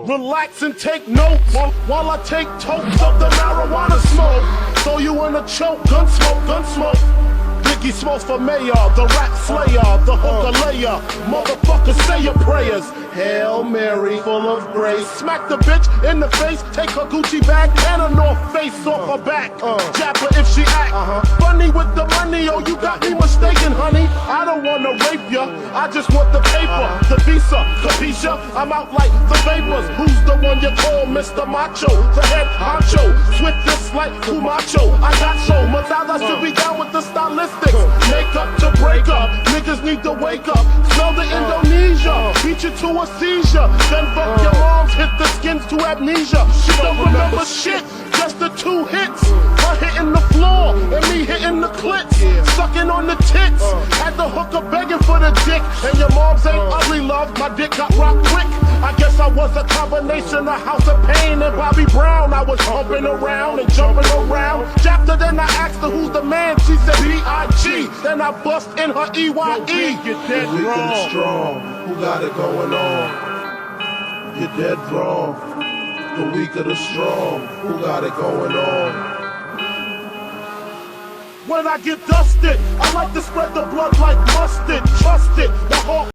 Relax and take notes while I take totes of the marijuana smoke. Throw you in a choke, gun smoke. Biggie smokes for mayor, the rap slayer, the hooker layer. Motherfucker, say your prayers. Hail Mary, full of grace. Smack the bitch in the face, take her Gucci bag and a North Face off her back. Jab her if she act funny with the money. Oh, you got me mistaken, honey. I don't wanna rape ya, I just want the paper, the visa, capisha. I'm out like the vapors. Who's the one you call Mr. Macho? The head honcho, swiftest like Kumacho. I got so much I should be down with the stylistics. Make up to break up, niggas need to wake up. Smell the Indonesia, beat you to a seizure. Then fuck your moms, hit the skins to amnesia. She don't remember shit, just the 2 hits. Her hitting the floor, and me hitting the clits. Sucking on the tits, had the hooker begging for the dick. And your moms ain't ugly, love, my dick got rocked quick. I guess I was a combination of House of Pain and Bobby Brown. I was humping around and jumping around. After then I asked her who's the man, she said B.I.G. Then I bust in her E.Y.E. You're dead wrong. Strong, who got it going on? You're dead wrong. The weak of the strong, who got it going on? When I get dusted, I like to spread the blood like mustard. Trust it, the heart